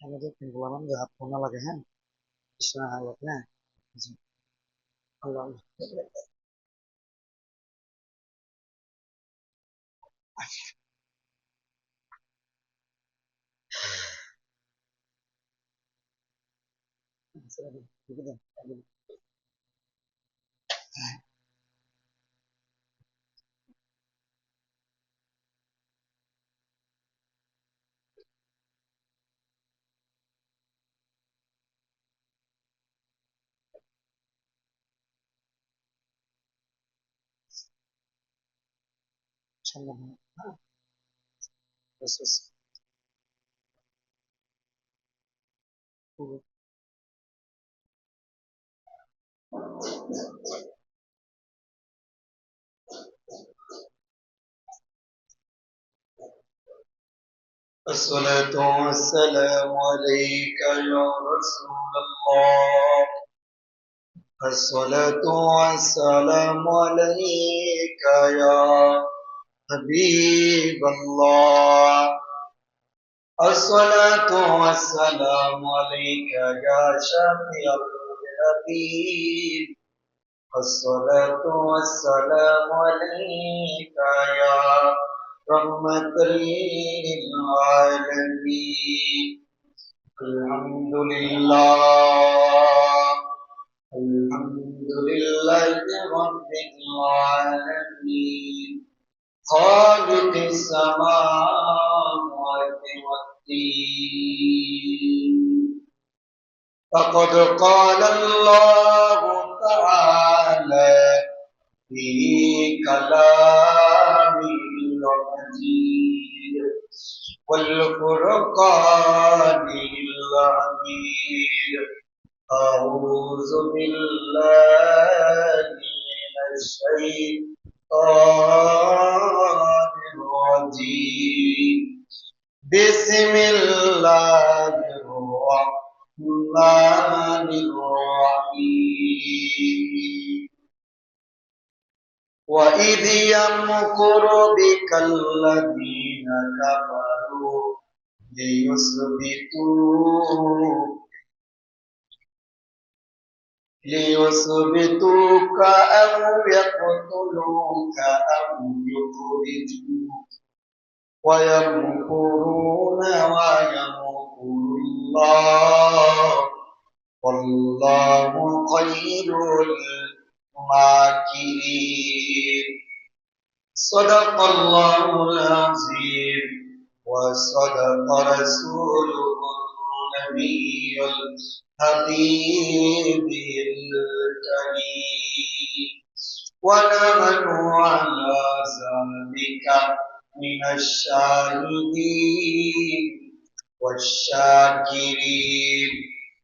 আমাদের বললাম যে হাত ফোন না লাগে, হ্যাঁ, কৃষ্ণ হাত, হ্যাঁ, জি, আল্লাহ সম্ভব না। হ্যাঁ, বেশ, বেশ। الصلاة والسلام عليك يا رسول الله. الصلاة والسلام عليك يا حبيب الله. الصلاة والسلام عليك يا شفيع الذنوب. الصلاة والسلام عليك يا رحمة للعالمين. الحمد لله. الحمد لله رب العالمين خالق السماوات والدين. فقد قال الله تعالى في كلامه المجيد والفرقان الحميد. أعوذ بالله من الشيطان الرجيم. بسم الله الرحمن الرحيم. وإذ يمكر بك الذين كفروا ليثبتوك أو يقتلوك أو يخرجوك ويمكرون ويمكر الله والله خير الماكرين. صدق الله العظيم وصدق رسوله النبي الحبيب الكريم. ونحن على ذلك من الشاهدين والشاكرين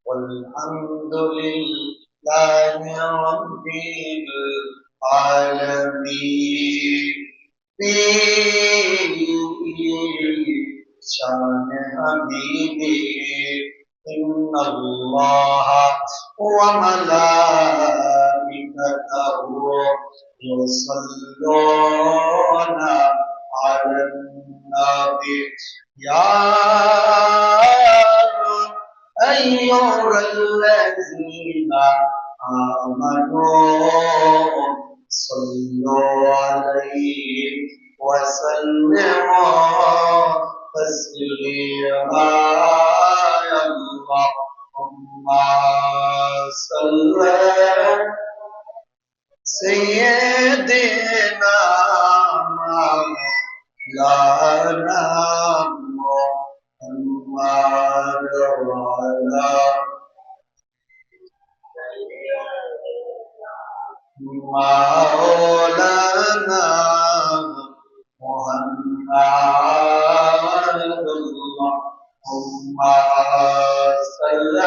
والحمد لله رب العالمين. في شان حبيبي إن الله وملائكته يصلون على النبي. يا أيها الذين آمنوا صلوا عليه وسلموا تسليما. يا اللهم صل سيدنا مولانا محمد وعلى مولانا محمد. اللهم صل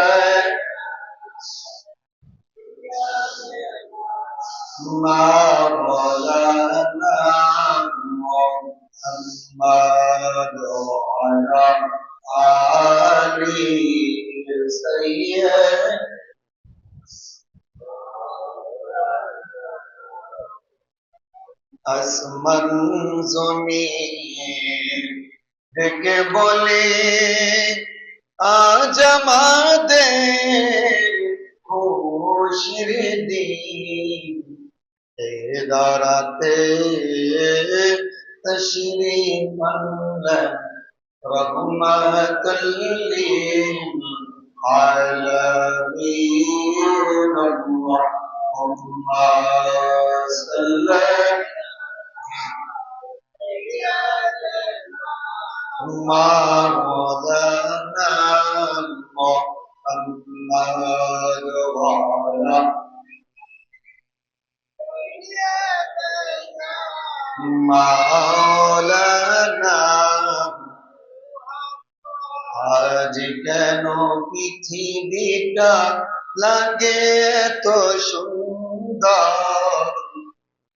مولانا محمد وعلى آل سيدنا. আসমান জমিন ডেকে বলে আজ আমাদের খুশির দিন এ দাঁড়াতে তশরিফ আনলেন রহমাতুল লিল আলামিন আল্লাহুম্মা সাল্লি مولانا محمد وعلى مولانا আজ কেন পৃথিবীটা লাগে তো সুন্দর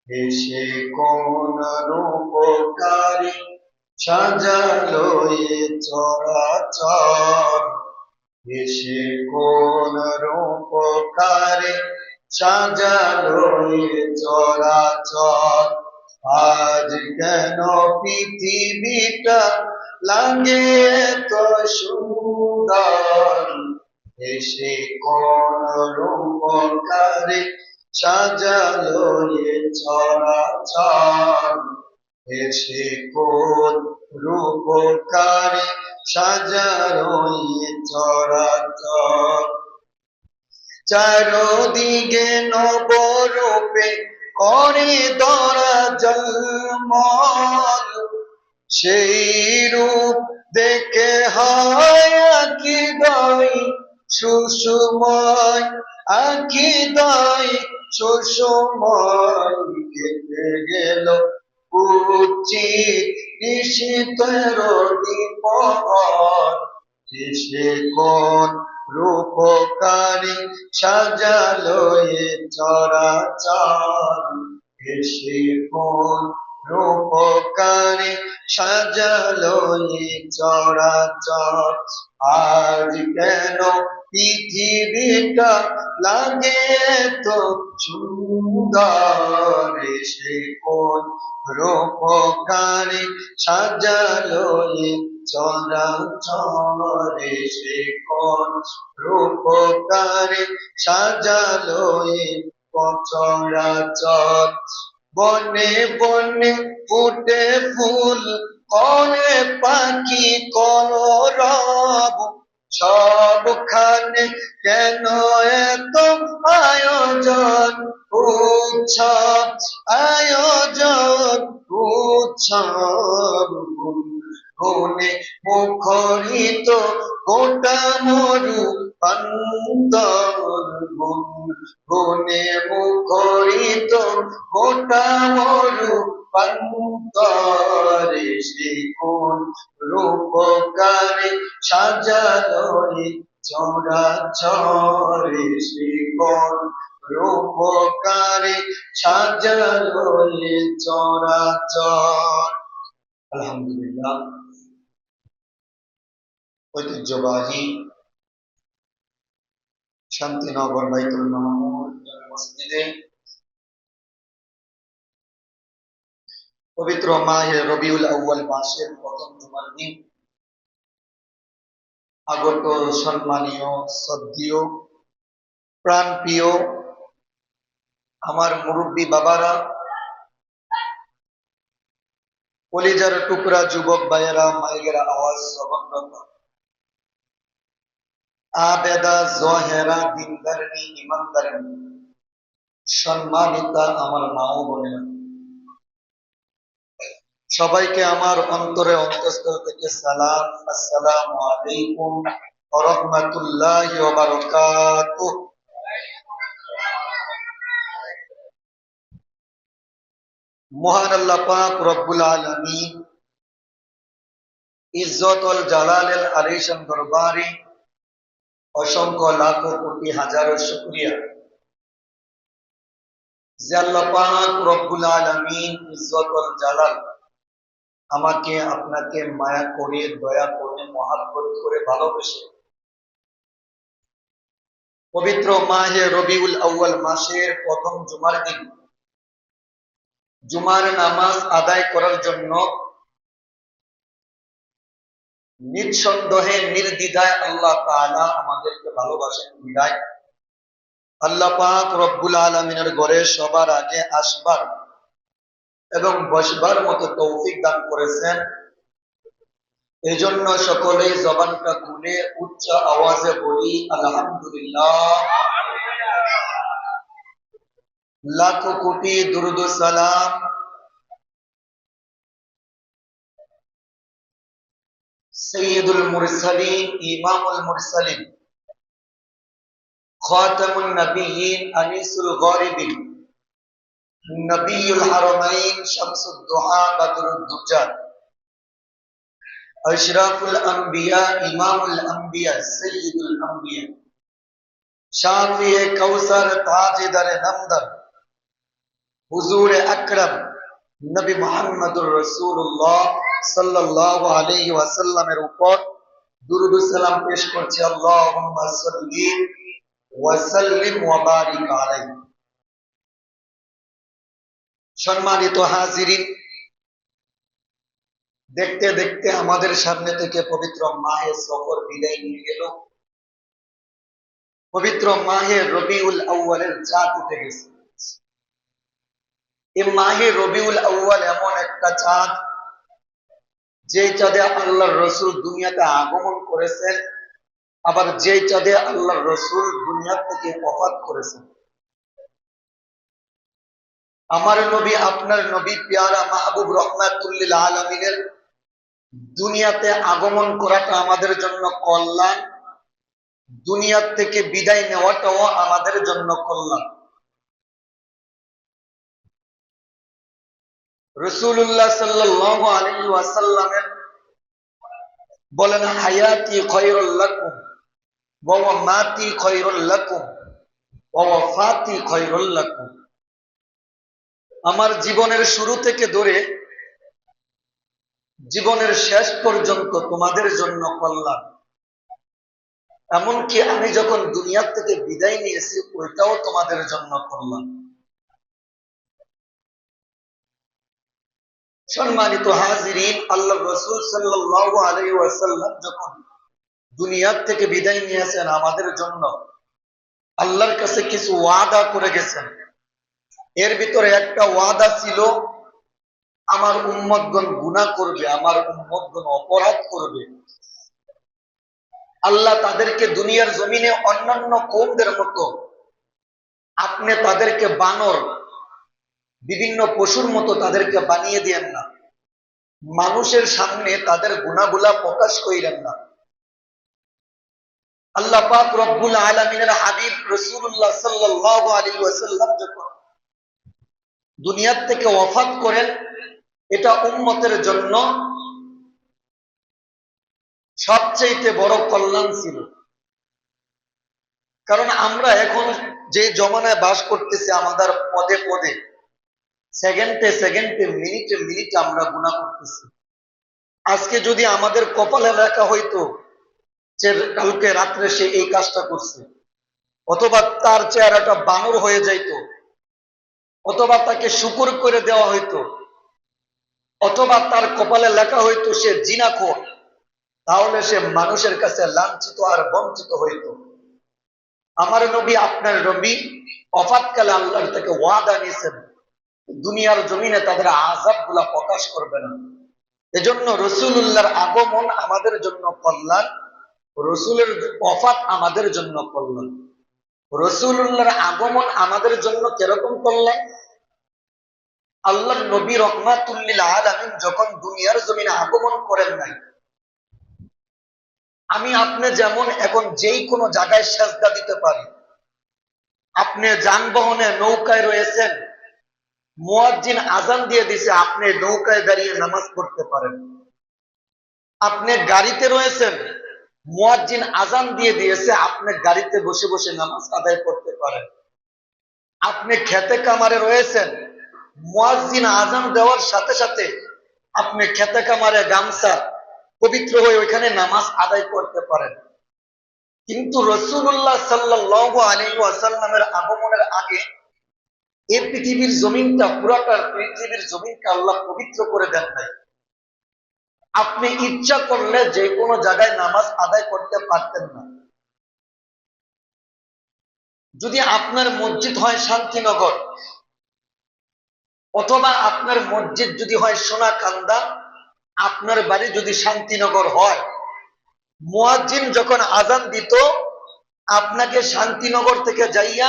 এসে কোন রূপকারী সাজালো এ চরাচর এসে কোন রূপকারী সাজালো এ চরাচর আজ কেন পৃথিবীটা লাগে তো সুন্দর এসে কোন রূপকারী সাজালো এ চরাচর এসে কোন রূপকারী সাজালো এ চরাচর চারদিকে নবরূপে করে ধরা জলমল সেই রূপ দেখে হয় আকিদাই সুষময় আকিদাই সুষময় কেটে গেল উচিত নিশীতের দ্বীপর এসে কোন রূপকারী সাজালো এ চরাচর এসে কোন রূপকারী সাজালো এ চরাচর আজ কেন পৃথিবীটা লাগে তো সুন্দর এসে কোন রূপকারী সাজালো এ চরাচর এসে কোন রূপকারী সাজালো এ চরাচর বনে বনে ফুটে ফুল করে পাখি কলরব সবখানে কেন এত আয়োজন উৎসব আয়োজন উৎসব গুণে মুখরিত গোটা মরু অন্তর গুণে মুখরিত গোটা মরু অন্তরে সে কোন রূপকারে সাজালো এ চরাচরে সে কোন রূপকারে সাজালো এ চরাচর আলহামদুলিল্লাহ ঐতিহ্যবাহী শান্তিনগর বাইতুল মামুর মসজিদে পবিত্র মাহে রবিউল আউয়াল মাসের প্রথম জুমার দিন আগত সম্মানীয় শ্রদ্ধেয় প্রাণপ্রিয় আমার মুরব্বী বাবারা কলিজার টুকরা যুবক ভাইয়েরা মায়েরা আওয়াজ শ্রবণরত আবেদা জহেরা দিনদারিনী ইমানদারিনী সম্মানিতা আমার মা ও বোনেরা সবাইকে আমার অন্তরে অন্তঃস্থল থেকে সালাম আসসালামু আলাইকুম ওয়া রাহমাতুল্লাহি ওয়া বারাকাতুহু মহান আল্লাহ পাক রব্বুল আলামিন ইজ্জতুল জালালের আলিশান দরবারে অসংখ্য লাখো কোটি হাজারো শুকরিয়া যে আল্লাহ পাক রব্বুল আলামিন ইজ্জতুল জালাল আমাকে আপনাকে মায়া করে দয়া করে মহব্বত করে ভালোবেসে পবিত্র মাহে রবিউল আউয়াল মাসের প্রথম জুমার দিন জুমার নামাজ আদায় করার জন্য নিঃসন্দেহে নির্দ্বিধায় আল্লাহ তাআলা আমাদেরকে ভালোবাসেন বিধায় আল্লাহ পাক রব্বুল আলামিনের ঘরে সবার আগে আসবার এবং বসবার মতো তৌফিক দান করেছেন। এই জন্য সকলেই জবানটা খুলে উচ্চ আওয়াজে বলি আলহামদুলিল্লাহ। লাখো কোটি দুরুদ ও সালাম সৈয়দুল মুরসালিন ইমামুল মুরসালিন খাতামুন নবিয়্যিন আনিসুল গারিবিন নবিয়ুল হারামাইন শামসুদ দুহা বদরুদ দুজা আশরাফুল আম্বিয়া ইমামুল আম্বিয়া সৈয়দুল আম্বিয়া শাফিয়ে কাউসার তাজেদার নামদার হুজুর আকরাম নবী মুহাম্মদুর রাসূলুল্লাহ সাল্লাল্লাহু আলাইহি ওয়াসাল্লামের উপর দুরূদ ও সালাম পেশ করছি। আল্লাহুম্মা সাল্লি ওয়া সাল্লিম ওয়া বারিক আলাইহি। সম্মানিত হাজিরিন, দেখতে দেখতে আমাদের সামনে থেকে পবিত্র মাহে সফর বিদায় নিয়ে গেল। পবিত্র মাহে রবিউল আউয়ালের চাঁদ উঠে গেছে। এই মাহে রবিউল আউয়াল এমন একটা চাঁদ যে চাঁদে আল্লাহর রসুল দুনিয়াতে আগমন করেছেন, আবার যে চাঁদে আল্লাহর রসুল দুনিয়া থেকে ওফাত করেছেন। আমার নবী, আপনার নবী, পেয়ারা মাহবুব রহমাতুল লিল আলামিনের দুনিয়াতে আগমন করাটা আমাদের জন্য কল্যাণ, দুনিয়ার থেকে বিদায় নেওয়াটাও আমাদের জন্য কল্যাণ। রাসূলুল্লাহ সাল্লাল্লাহু আলাইহি ওয়াসাল্লামের বলেন, হায়াতি খায়রুল লাকুম ওয়া মামাতি খায়রুল লাকুম ওয়া ওয়াফাতি খায়রুল লাকুম। আমার জীবনের শুরু থেকে ধরে জীবনের শেষ পর্যন্ত তোমাদের জন্য কল্যাণ। এমনকি আমি যখন দুনিয়া থেকে বিদায় নিয়েছি ওইটাও তোমাদের জন্য কল্যাণ। সম্মানিত হাজিরিন, আল্লাহ রাসূল সাল্লাল্লাহু আলাইহি ওয়াসাল্লাম যখন দুনিয়া থেকে বিদায় নিয়েছেন আমাদের জন্য আল্লাহর কাছে কিছু ওয়াদা করে গেছেন। এর ভিতরে একটা ওয়াদা ছিল, আমার উম্মতগণ গুনাহ করবে, আমার উম্মতগণ অপরাধ করবে, আল্লাহ তাদেরকে দুনিয়ার জমিনে অন্যান্য কওমদের মতো আপনি তাদেরকে বানর, বিভিন্ন পশুর মতো তাদেরকে বানিয়ে দিয়েন না, মানুষের সামনে তাদের গুনাহগুলা প্রকাশ কইরেন না। আল্লাহ পাক রব্বুল আলামিনের হাবিব রাসূলুল্লাহ সাল্লাল্লাহু আলাইহি ওয়াসাল্লাম যখন দুনিয়া থেকে ওফাত করেন, এটা উম্মতের জন্য সবচেয়ে বড় কল্যাণ ছিল। কারণ আমরা এখন যে জমানায় বাস করতেছি, আমাদের পদে পদে, সেকেন্ডে সেকেন্ডে, মিনিটে মিনিটে আমরা গুনাহ করতেছি। আজকে যদি আমাদের কপালে লেখা হইতো যে কালকে রাত্রে সে এই কাজটা করছে, অথবা তার চেহারাটা বানর হয়ে যাইত, অথবা তাকে শুকর করে দেওয়া হইতো, অথবা তার কপালে লেখা হইতো সে জিনাখোর, তাহলে সে মানুষের কাছে লাঞ্ছিত আর বঞ্চিত হইত। আমার নবী, আপনার নবী ওফাতকালে আল্লাহর থেকে ওয়াদা নিয়েছেন দুনিয়ার জমিনে তাদের আযাব গুলা প্রকাশ করবে না। এজন্য রাসূলুল্লাহর আগমন আমাদের জন্য কল্যাণ, রাসূলের ওফাত আমাদের জন্য কল্যাণ। রাসূলুল্লাহর আগমন আমাদের জন্য কিরকম কল্যাণ? আল্লাহর নবী রাহমাতুল লিল আলামিন যখন দুনিয়ার জমিনে আগমন করেন নাই, আমি আপনি যেমন এখন যেই কোনো জায়গায় সেজদা দিতে পারি, আপনি যানবাহনে নৌকায় রয়েছেন, মুয়াজ্জিন আজান দিয়ে দিছে, আপনি নৌকায় দাঁড়িয়ে নামাজ পড়তে পারেন। আপনি গাড়িতে রয়েছেন, মুয়াজ্জিন আজান দিয়ে দিয়েছে, আপনি গাড়িতে বসে বসে নামাজ আদায় করতে পারেন। আপনি খেতে কামারে রয়েছেন, মুয়াজ্জিন আজান দেওয়ার সাথে সাথে আপনি খেতে কামারে গামছা পবিত্র হয়ে ওইখানে নামাজ আদায় করতে পারেন। কিন্তু রাসূলুল্লাহ সাল্লাল্লাহু আলাইহি ওয়াসাল্লামের আগমনের আগে এই পৃথিবীর জমিনটা, পুরাটা পৃথিবীর জমিনকে আল্লাহ পবিত্র করে দেন নাই। আপনি ইচ্ছা করলে যে কোনো জায়গায় নামাজ আদায় করতে পারতেন না। যদি আপনার মসজিদ হয় শান্তিনগর, অথবা আপনার মসজিদ যদি হয় সোনাকান্দা, আপনার বাড়ি যদি শান্তিনগর হয়, মুয়াজ্জিন যখন আজান দিত, আপনাকে শান্তিনগর থেকে যাইয়া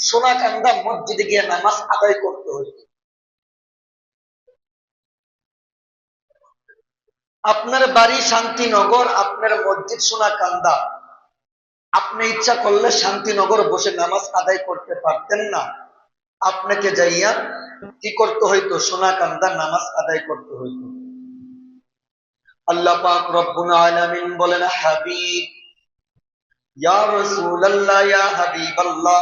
সোনাকান্দা মসজিদে গিয়ে নামাজ আদায় করতে হইত। আপনার বাড়ি শান্তিনগর, আপনার মসজিদ সোনাকান্দা, আপনি ইচ্ছা করলে শান্তিনগর বসে নামাজ আদায় করতে পারতেন না, আপনাকে যাইয়া কি করতে হইতো? সোনাকান্দা নামাজ আদায় করতে হইতো। আল্লাহ পাক রব্বুল আলামিন বলেন, হাবিব ইয়া রাসূলুল্লাহ, ইয়া হাবিবাল্লাহ,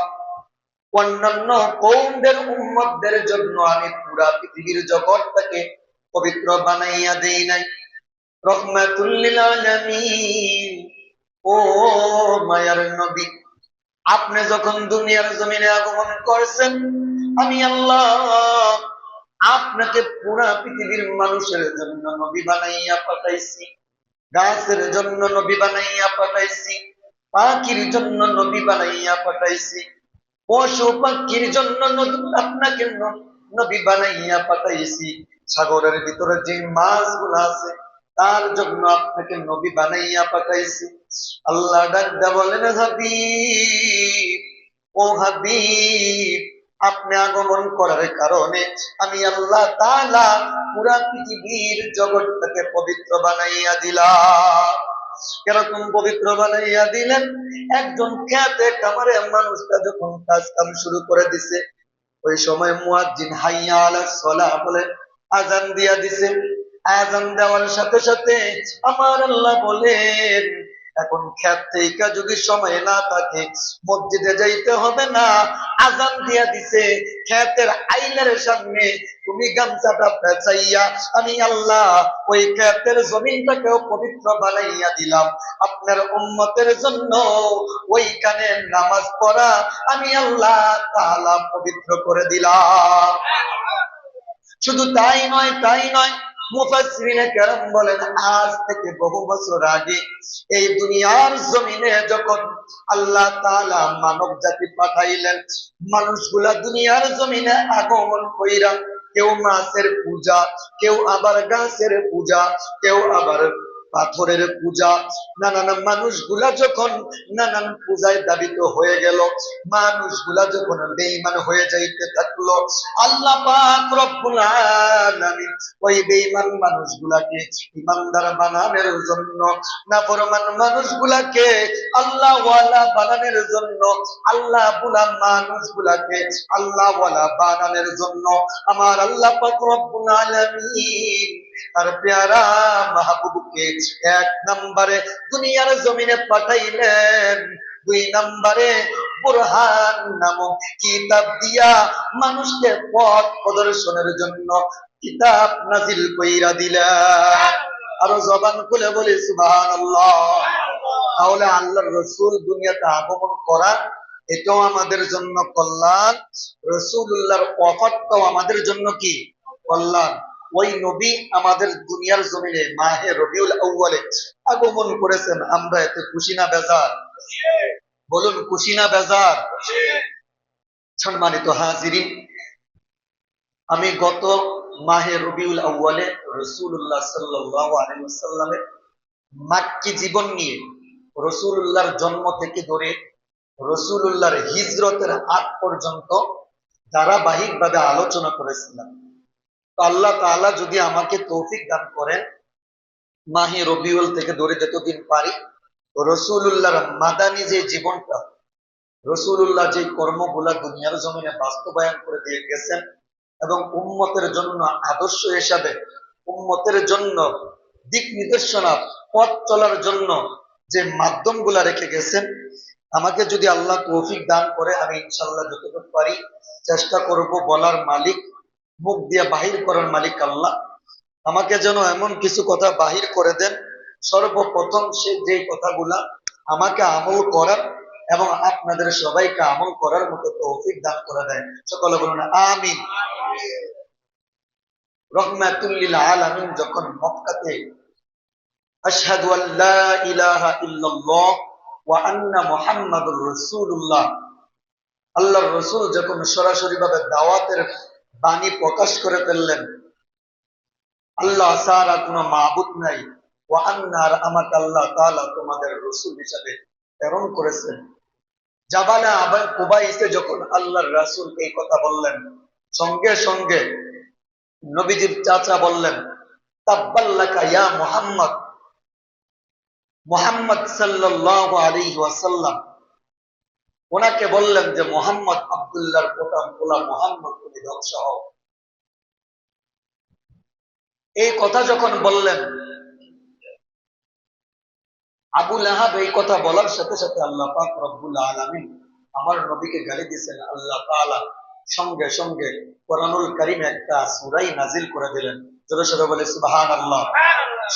অন্যান্য কওমদের উম্মতদের জন্য আমি পুরা পৃথিবীর জগৎটাকে পবিত্র বানাইয়া দেই নাই, রহমাতুল লিল আলামিন। ও মায়ার নবী, আপনি যখন দুনিয়ার জমিনে আগমন করছেন, আমি আল্লাহ আপনাকে পুরা পৃথিবীর মানুষের জন্য নবী বানাইয়া পাঠাইছি, গাছের জন্য নবী বানাইয়া পাঠাইছি, পাখির জন্য নবী বানাইয়া পাঠাইছি, পশু পাখির জন্য আপনাকে নবী বানাইয়া পাঠাইছি, সাগরের ভিতরে যে মাছগুলো আছে তার জন্য আপনাকে নবী বানাইয়া পাঠাইছি। আল্লাহ ডাকদা বলেন, হাবিব, ও হাবিব, আপনি আগমন করার কারণে আমি আল্লাহ তাআলা পুরা পৃথিবীর জগৎটাকে পবিত্র বানাইয়া দিলাম। কিরকম পবিত্র বানাইয়া দিলেন? একজন খেতে কামারে মানুষটা যখন কাজ কাম শুরু করে দিছে, ওই সময় মুয়াজ্জিন হাইয়া আলাস সালাহ বলে আজান দিয়া দিছে। আজান দেওয়ার সাথে সাথে আমার আল্লাহ বলেন, এখন খেত থেকে যদি সময় না থাকে, মসজিদে যাইতে হবে না, আজান দিয়া দিছে, খেতের আইনের সামনে তুমি গামছাটা পেঁচাইয়া আমি আল্লাহ ওই খেতের জমিনটাকেও পবিত্র বানাইয়া দিলাম। আপনার উম্মতের জন্য ওইখানে নামাজ পড়া আমি আল্লাহ তাআলা পবিত্র করে দিলাম। শুধু তাই নয়, তাই নয়, মুফাসসিরিনে কেরাম বলেন, আজ থেকে বহু বছর আগে এই দুনিয়ার জমিনে যখন আল্লাহ তাআলা মানব জাতি পাঠাইলেন, মানুষগুলা দুনিয়ার জমিনে আগমন কইরা কেউ মাছের পূজা, কেউ আবার গাছের পূজা, কেউ আবার পাথরের পূজা, নানান মানুষগুলা যখন নানান পূজায় দাবিত হয়ে গেল, মানুষগুলা যখন বেঈমান হয়ে যাইতে থাকলো, আল্লাহ পাক রব্বুল আলামিন ওই বেঈমান মানুষগুলাকে ঈমানদার বানানোর জন্য, নাফরমান মানুষগুলাকে আল্লাহ ওয়ালা বানানোর জন্য, আল্লাহ বুলা মানুষগুলাকে আল্লাহ ওয়ালা বানানোর জন্য আমার আল্লাহ পাক রব্বুল আলামিন আর প্যারা মাহবুবকে এক নম্বরে দুনিয়ার জমিনে পাঠাইলেন, দুই নম্বরে বুরহান নামক কিতাব দিয়া মানুষকে পথ প্রদর্শনের জন্য কিতাব নাজিল কইরা দিলেন। আরো জবান খুলে বলি সুবহানাল্লাহ। তাহলে আল্লাহর রাসূল দুনিয়াতে আগমন করা এটাও আমাদের জন্য কল্যাণ, রাসূলুল্লাহর ওয়াফাতটাও আমাদের জন্য কি কল্যাণ। ওই নবী আমাদের দুনিয়ার জমিনে মাহে রবিউল আউয়ালে আগমন করেছেন, আমরা এতে খুশি না বেজার? বলুন, খুশি না বেজার? সম্মানিত হাজিরিন, আমি গত মাহে রবিউল আউয়ালে রাসূলুল্লাহ সাল্লাল্লাহু আলাইহি ওয়াসাল্লামের মাক্কি জীবন নিয়ে, রাসূলুল্লাহর জন্ম থেকে ধরে রাসূলুল্লাহর হিজরতের আগ পর্যন্ত ধারাবাহিকভাবে আলোচনা করেছিলাম। তো আল্লাহ তাআলা যদি আমাকে তৌফিক দান করেন, মাহে রবিউল থেকে ধরে যতদিন পারি রাসূলুল্লাহর মাদানী যে জীবনটা, রাসূলুল্লাহ যে কর্মগুলা দুনিয়ার জমিনে বাস্তবায়ন করে দিয়ে গেছেন এবং উম্মতের জন্য আদর্শ হিসাবে, উম্মতের জন্য দিক নির্দেশনা, পথ চলার জন্য যে মাধ্যমগুলা রেখে গেছেন, আমাকে যদি আল্লাহ তৌফিক দান করে আমি ইনশাআল্লাহ যতটুকু পারি চেষ্টা করব বলার মালিক, মুখ দিয়ে বাহির করার মালিক আল্লাহ। আমাকে যেন এমন কিছু কথা বাহির করে দেন, সর্বপ্রথম সে যে কথাগুলা আমাকে আমল করার এবং আপনাদের সবাইকে আমল করার মতো তৌফিক দান করে দেয়। সকলে বলুন আমিন। রহমাতুল লিল আলামিন যখন মক্কাতে আশহাদু আল্লা ইলাহা ইল্লাল্লাহ ওয়া আন্না মুহাম্মাদুর রাসূলুল্লাহ। আল্লাহর রাসূল যখন সরাসরি ভাবে দাওয়াতের বাণী প্রকাশ করে ফেললেন, আল্লাহ ছাড়া কোনো মাবুদ নাই, ওয়া আন্না, আর আমাকে আল্লাহ তাআলা তোমাদের রাসূল হিসেবে প্রেরণ করেছেন। জাবালে কুবাইসে যখন আল্লাহর রাসূল এই কথা বললেন, সঙ্গে সঙ্গে নবীজির চাচা বললেন, তাব্বাল্লাকা ইয়া মুহাম্মদ, মুহাম্মদ সাল্লাল্লাহু আলাইহি ওয়াসাল্লাম ওনাকে বললেন যে মুহাম্মদ, আব্দুল্লাহর প্রথম পোলা মুহাম্মদ, তুমি ধ্বংস হও। এই কথা যখন বললেন, আবু লাহাব এই কথা বলার সাথে সাথে আল্লাহ পাক রব্বুল আলামিন আমার নবীকে গালি দিয়েছেন। আল্লাহ তাআলা সঙ্গে সঙ্গে কোরআনুল কারীমে একটা সূরাই নাজিল করে দিলেন। জোরে সোরে বলে সুবহানাল্লাহ।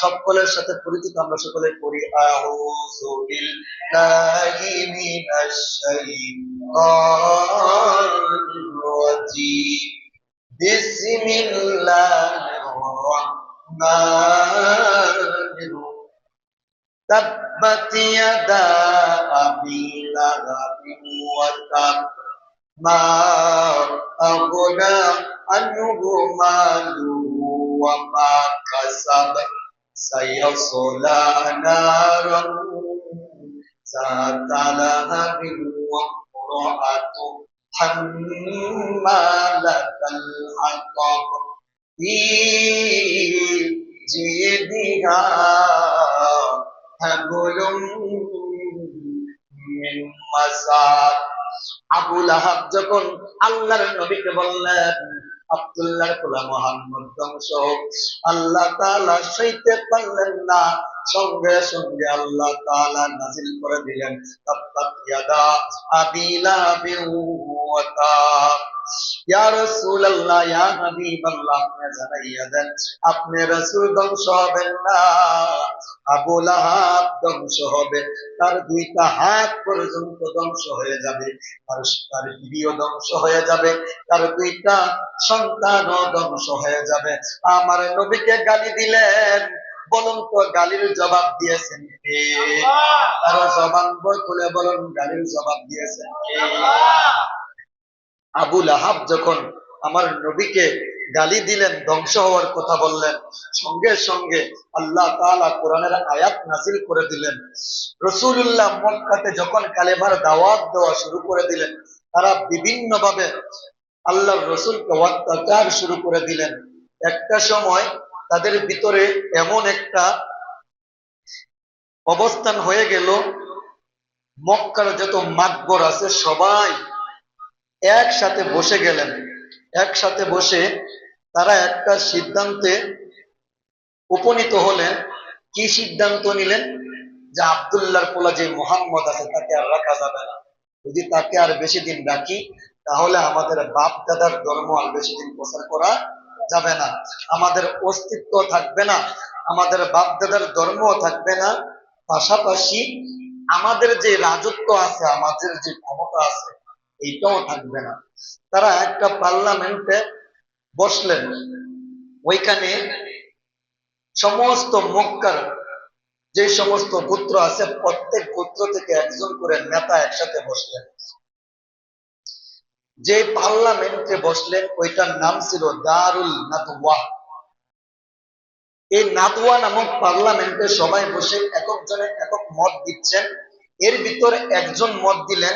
সকলের সাথে পরিচিত আমরা সকলে পড়ি, আউযু বিল্লাহি মিনাশ শাইতানির রাজীম, বিসমিল্লাহির রাহমানির রাহিম, তাব্বাত ইয়াদা আবি লাহাবিন ওয়া তাব, মা আগনা আনহু মালুহু ওয়া মা কাসাব, সায়াসলা নারান যাতা লাহাবিন ওয়া ইমরাআতু হাম্মালাতাল হাতাব, ফি জিদিহা হাবলুম মিন মাসাদ। আবু লাহাব যখন আল্লাহর নবীকে বললেন, আব্দুল্লাহর পোলা মুহাম্মদ ধ্বংস হোক, আল্লাহ তাআলা সইতে পারলেন না, সঙ্গে সঙ্গে আল্লাহ তাআলা নাজিল করে দিলেন, তাব্বাত ইয়াদা আবি লাহাবিন ওয়া তাব। ইয়া রাসূলুল্লাহ, ইয়া হাবিবাল্লাহ, আপনি জানাইয়া দেন আপনি রাসূল ধ্বংস হবেন না, আবু লাহাব ধ্বংস হবে, তার দুইটা হাত পর্যন্ত ধ্বংস হয়ে যাবে, তার বিবিও ধ্বংস হয়ে যাবে, তার দুইটা সন্তানও ধ্বংস হয়ে যাবে। আমার নবীকে গালি দিলেন। বলুন তো গালির জবাব দিয়েছেন কে? আরো জবান খুলে বলুন, গালির জবাব দিয়েছেন কে? আবু লাহাব যখন আমার নবীকে গালি দিলেন, ধ্বংস হওয়ার কথা বললেন, সঙ্গে সঙ্গে আল্লাহ তাআলা কোরআনের আয়াত নাযিল করে দিলেন। রাসূলুল্লাহ মক্কাতে যখন কালেমার দাওয়াত দেওয়া শুরু করে দিলেন, তারা বিভিন্ন ভাবে আল্লাহর রাসূলকে অত্যাচার শুরু করে দিলেন। একটা সময় তাদের ভিতরে এমন একটা অবস্থান হয়ে গেল, মক্কার যত মাতবর আছে সবাই একসাথে বসে গেলেন। একসাথে বসে তারা একটা সিদ্ধান্তে উপনীত হলেন। কি সিদ্ধান্ত নিলেন? যে আব্দুল্লাহর পোলা যে মুহাম্মদ আছে তাকে আর রাখা যাবে না। যদি তাকে আর বেশি দিন রাখি তাহলে আমাদের বাপ দাদার ধর্ম আর বেশি দিন প্রচার করা যাবে না, আমাদের অস্তিত্ব থাকবে না, আমাদের বাপ দাদার ধর্ম থাকবে না, পাশাপাশি আমাদের যে রাজত্ব আছে, আমাদের যে ক্ষমতা আছে, এইটাও থাকবে না। তারা একটা পার্লামেন্টে বসলেন। ওইখানে সমস্ত মক্কার যে সমস্ত গোত্র আছে, প্রত্যেক গোত্র থেকে একজন করে নেতা একসাথে বসলেন। যে পার্লামেন্টে বসলেন ওইটার নাম ছিল দারুল নাদওয়া। এই নাদওয়া নামক পার্লামেন্টে সবাই বসে একক জনে একক মত দিচ্ছেন। এর ভিতরে একজন মত দিলেন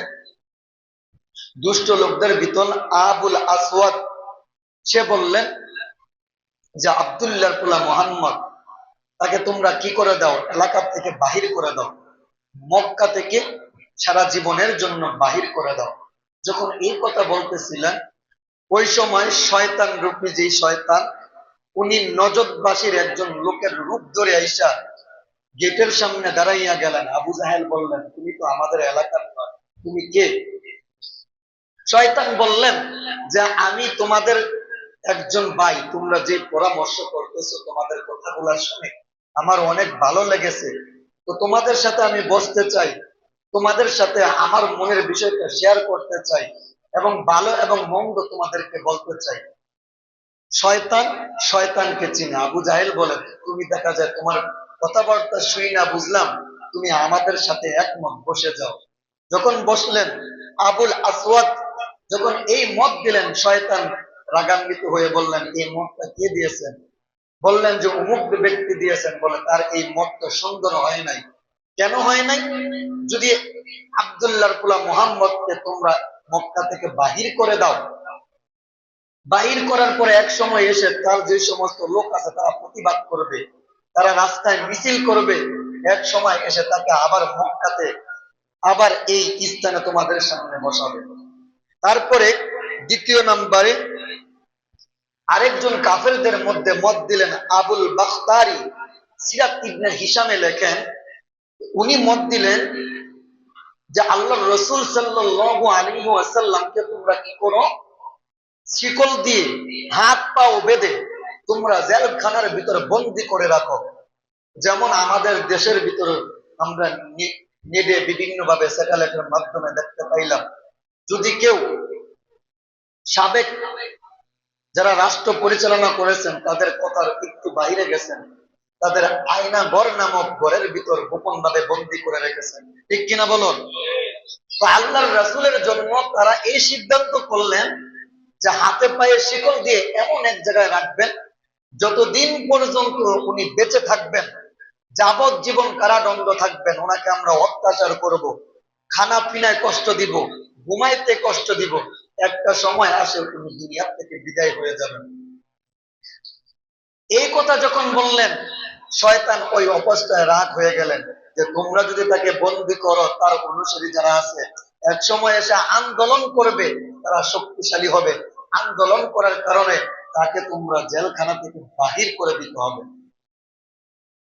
দুষ্ট লোকদের ভিতর আবুল আসওয়াদ। সে বললেন যে আব্দুল্লাহর পোলা মুহাম্মদ, তাকে তোমরা কি করে দাও, এলাকা থেকে বাহির করে দাও, মক্কা থেকে সারা জীবনের জন্য বাহির করে দাও। যখন এই কথা বলতেছিলেন, ওই সময় শয়তান রূপী যে শয়তান, উনি নজদবাসীর একজন লোকের রূপ ধরে আইসা গেটের সামনে দাঁড়াইয়া গেলেন। আবু জাহেল বললেন, তুমি তো আমাদের এলাকার নয়, তুমি কে? শয়তান বললেন যে আমি তোমাদের একজন ভাই, তোমরা যে পরামর্শ করতেছো, তোমাদের কথাগুলো শুনে আমার অনেক ভালো লেগেছে, তো তোমাদের সাথে আমি বসতে চাই, তোমাদের সাথে আমার মনের বিষয়টা শেয়ার করতে চাই এবং ভালো এবং মন্দ তোমাদেরকে বলতে চাই। শয়তান শয়তানকে চিনে। আবু জাহেল বলে, তুমি দেখা যায় তোমার কথাবার্তা শুই না, বুঝলাম তুমি আমাদের সাথে একমত, বসে যাও। যখন বসলেন, আবুল আসওয়াদ যখন এই মত দিলেন, শয়তান রাগান্বিত হয়ে বললেন, এই মতটা কে দিয়েছেন? বললেন যে অমুক ব্যক্তি দিয়েছেন। বলে, তার এই মতটা সুন্দর হয় নাই। কেন হয় নাই? যদি আব্দুল্লাহর পোলা মুহাম্মদকে তোমরা মক্কা থেকে বাহির করে দাও, বাহির করার পরে এক সময় এসে তার যে সমস্ত লোক আছে তারা প্রতিবাদ করবে, তারা রাস্তায় মিছিল করবে, এক সময় এসে তাকে আবার মক্কাতে আবার এই স্থানে তোমাদের সামনে বসাবে। তারপরে দ্বিতীয় নম্বরে আরেকজন কাফেরদের মধ্যে মত দিলেন আবুল বাখতারি। সিরাত ইবনে হিশামে লেখেন, উনি মত দিলেন যে আল্লাহ রসুল সাল্লাল্লাহু আলাইহি ওয়াসাল্লামকে তোমরা কি করো, শিকল দিয়ে হাত পা বেঁধে তোমরা জেলখানার ভিতরে বন্দি করে রাখো। যেমন আমাদের দেশের ভিতরে আমরা নেটে বিভিন্ন ভাবে স্যাটেলাইটের মাধ্যমে দেখতে পাইলাম, যদি কেউ সাবেক যারা রাষ্ট্র পরিচালনা করেছেন তাদের কথার একটু বাইরে গেছেন, তাদের আয়না ঘর নামক ঘরের ভিতর গোপন ভাবে বন্দি করে রেখেছেন, ঠিক কিনা বলুন? তো আল্লাহর রাসূলের জন্য তারা এই সিদ্ধান্ত করলেন যে হাতে পায়ে শিকল দিয়ে এমন এক জায়গায় রাখবেন, যতদিন পর্যন্ত উনি বেঁচে থাকবেন, যাবজ্জীবন কারাদণ্ড থাকবেন, ওনাকে আমরা অত্যাচার করব, খানা পিনায় কষ্ট দিব, ঘুমাইতে কষ্ট দিব, একটা সময় আসে উনি দুনিয়া থেকে বিদায় হয়ে যাবেন। এই কথা যখন বললেন, শয়তান ওই অবস্থায় রাগ হয়ে গেলেন যে তোমরা যদি তাকে বন্দী করো, তার অনুসারী যারা আছে এক সময় এসে আন্দোলন করবে, তারা শক্তিশালী হবে, আন্দোলন করার কারণে তাকে তোমরা জেলখানা থেকে বাহির করে দিতে হবে।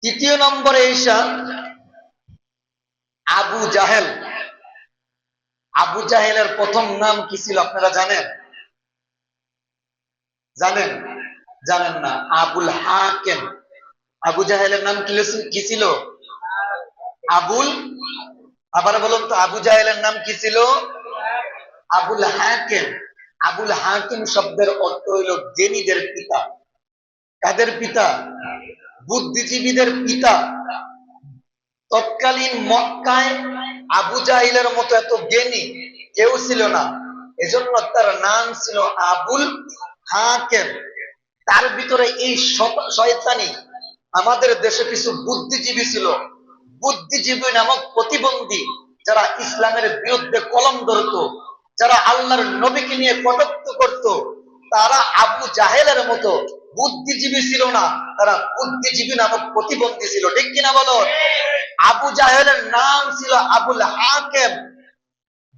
তৃতীয় নম্বরে ঈসা আবু জাহেল। আবু জাহেলের প্রথম নাম কি ছিল আপনারা জানেন? জানেন? জানেন না? আবুল হাকেম। আবু জাহেলের নাম কি ছিল? আবুল, আবার বলুন তো, আবু জাহেলের নাম কি ছিল? আবুল হাকেম। আবুল হাকিম শব্দের অর্থ হইল জ্ঞানীদের পিতা। কাদের পিতা? বুদ্ধিজীবীদের পিতা। তৎকালীন মক্কায় আবু জাহিলের মতো এত জ্ঞানী কেউ ছিল না, এজন্য তার নাম ছিল আবুল হাকেম। তার ভিতরে এই শয়তানি, আমাদের দেশে কিছু বুদ্ধিজীবী ছিল, বুদ্ধিজীবী নামক প্রতিবন্ধী, যারা ইসলামের বিরুদ্ধে কলম ধরত, যারা আল্লাহর নবীকে নিয়ে কটাক্ষ করত, তারা আবু জাহেলের মতো বুদ্ধিজীবী ছিল না, তারা বুদ্ধিজীবী নামক প্রতিবন্ধী ছিল, ঠিক কিনা বলো? আবু জাহেলের নাম ছিল আবুল হাকেম,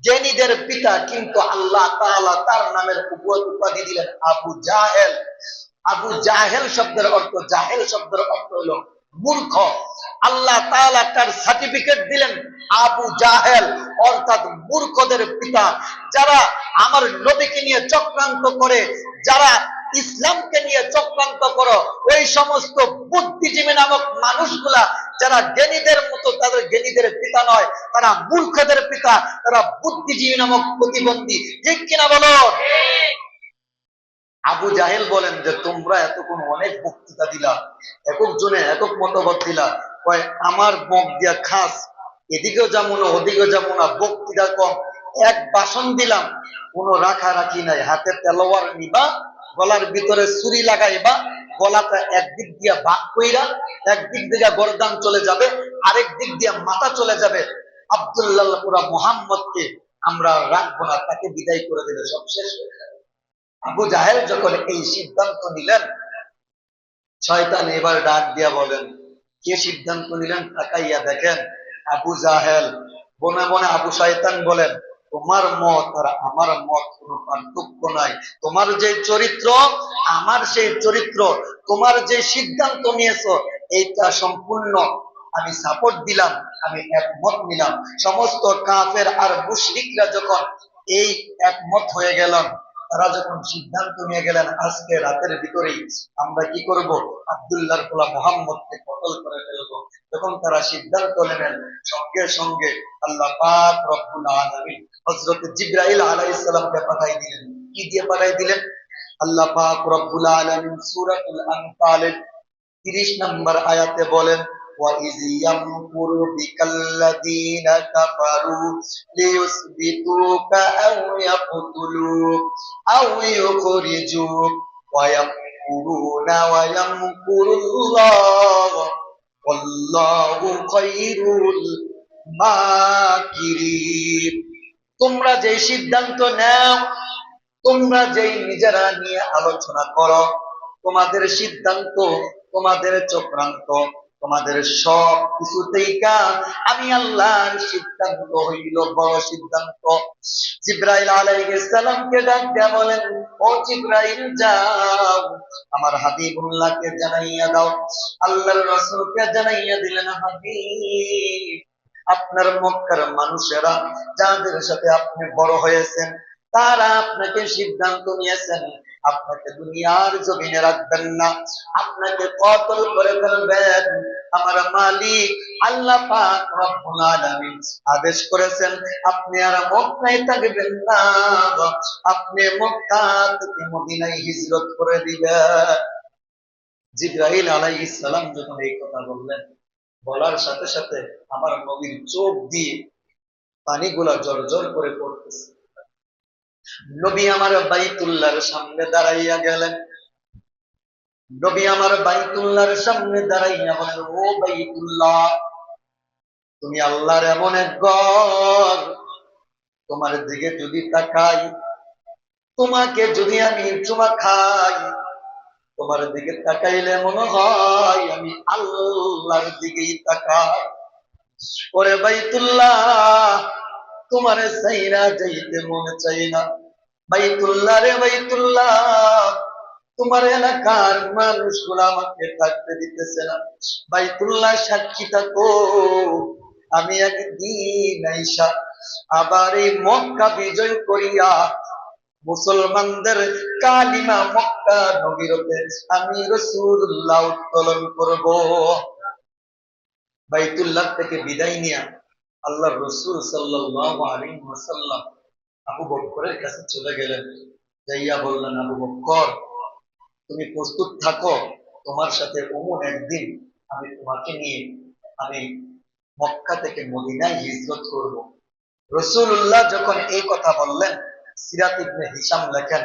জ্ঞানীদের পিতা, কিন্তু আল্লাহ তাআলা তার নামের উপাধি দিলেন আবু জাহেল। আবু জাহেল শব্দের অর্থ, জাহেল শব্দের অর্থ হলো মূর্খ। আল্লাহ তাআলা তার সার্টিফিকেট দিলেন আবু জাহেল, অর্থাৎ মূর্খদের পিতা। যারা আমার নবীকে নিয়ে চক্রান্ত করে, যারা ইসলামকে নিয়ে চক্রান্ত করো, ওই সমস্ত বুদ্ধিজীবী নামক মানুষগুলা যারা জ্ঞানীদের মতো, তাদের জ্ঞানীদের পিতা নয়, তারা মূর্খদের পিতা, তারা বুদ্ধিজীবী নামক প্রতিবন্ধী, ঠিক কিনা বলো? আবু জাহেল বলেন যে তোমরা এতক্ষণ অনেক বক্তৃতা দিলা, একক জনে একক মতবাদ দিলা, আমার বক দিয়া খাস, এদিকেও যাবো না ওদিকেও যাবো না, বক্তৃতা কম, এক বাসন দিলাম, কোনো রাখা রাখি নাই, হাতে তেলোয়ার নিবা, গলার ভিতরে ছুরি লাগাইবা, গলাটা একদিক দিয়া বাক কইরা, একদিক দিয়ে গরদান চলে যাবে, আরেক দিক দিয়ে মাথা চলে যাবে, আব্দুল্লাহ পুরা মুহাম্মদকে আমরা রাখবো না, তাকে বিদায় করে দিলে সব শেষ হয়ে যাবে। আবু জাহেল যখন এই সিদ্ধান্ত নিলেন, শয়তান এবার ডাক দিয়া বলেন, কে সিদ্ধান্ত নিলেন? তাকাইয়া দেখেন আবু জাহেল। বনে বনে আবু শয়তান বলেন, তোমার মত আর আমার মত কোনো পার্থক্য নাই, তোমার যে চরিত্র আমার সেই চরিত্র, তোমার যে সিদ্ধান্ত নিয়েছো এইটা সম্পূর্ণ আমি সাপোর্ট দিলাম, আমি একমত নিলাম। সমস্ত কাফের আর মুশরিকরা যখন এই একমত হয়ে গেলেন, তারা যখন সিদ্ধান্ত নিয়ে গেলেন আজকে রাতের ভিতরেই আমরা কি করব, আব্দুল্লাহর পোলা মুহাম্মদকে কতল করে ফেলবো, তখন তারা সিদ্ধান্ত নিলেন, সঙ্গে সঙ্গে আল্লাহ পাক রব্বুল আলামিন হযরত জিবরাইল আলাইহিস সালামকে পাঠাই দিলেন। কি দিয়ে পাঠাই দিলেন? আল্লাহ পাক রব্বুল আলামিন সূরাতুল আনফাল 30 নম্বর আয়াতে বলেন, وإذ يمكر بك الذين كفروا ليثبتوك أو يقتلوك أو يخرجوك ويمكرون ويمكر الله والله خير الماكرين। তোমরা যে সিদ্ধান্ত নাও, তোমরা যেই নিজেরা নিয়ে আলোচনা করো, তোমাদের সিদ্ধান্ত, তোমাদের চক্রান্ত, তোমাদের সব কিছুতেই আমি আল্লাহর সিদ্ধান্ত হইল বড় সিদ্ধান্ত। জিবরাইল আলাইহিস সালামকে ডাক দিয়া বলেন, ও জিবরাইল যাও আমার হাবিবুল্লাহকে জানাইয়া দাও। আল্লাহর রাসূলকে জানাইয়া দিলেন, হাবিব আপনার মক্কার মানুষেরা যাদের সাথে আপনি বড় হয়েছেন তারা আপনাকে সিদ্ধান্ত নিয়েছেন আপনাকে দুনিয়ার জমিনে রাখবেন না, আপনাকে কতল করে ফেলবেন। আমার মালিক আল্লাহ পাক রব্বুল আলামিন আদেশ করেছেন আপনি আর মক্কায় থাকবেন না, আপনি মক্কা থেকে মদিনায় হিজরত করে দিবেন। জিবরাইল আলাইহিস সালাম যখন এই কথা বললেন, বলার সাথে সাথে আমার নবীর চোখ দিয়ে পানিগুলা জড়জড় করে পড়তেছে। নবী আমার বাইতুল্লাহর সামনে দাঁড়াইয়া গেলেন। নবী আমার বাইতুল্লাহর সামনে দাঁড়াইয়া বলেন, ও বাইতুল্লাহ তুমি আল্লাহর এমন এক ঘর, তোমার দিকে যদি তাকাই, তোমাকে যদি আমি চুমা খাই, তোমার দিকে তাকাইলে মনে হয় আমি আল্লাহর দিকেই তাকাই। ওরে বাইতুল্লাহ তোমার চাইনা যাইতে মনে চাই না। বাইতুল্লাহ রে বাইতুল্লাহ তোমার এলাকার মানুষগুলো আমাকে থাকতে দিতেছে না। বাইতুল্লাহ সাক্ষী থাকো, আমি একদিন আইসা আবার এই মক্কা বিজয় করিয়া মুসলমানদের কালিমা মক্কা নগরীতে আমি রাসূলুল্লাহ উত্তোলন করব। বাইতুল্লাহ থেকে বিদায় নিয়া আল্লাহর রাসূল সাল্লাল্লাহু আলাইহি ওয়াসাল্লাম আবু বকরের কাছে চলে গেলেন। যাইয়া বললেন, আবু বকর তুমি প্রস্তুত থাকো, তোমার সাথে অমুক একদিন আমি তোমাকে নিয়ে আমি মক্কা থেকে মদিনায় হিজরত করব। রাসূলুল্লাহ যখন এই কথা বললেন, সিরাত ইবনে হিশাম লেখেন,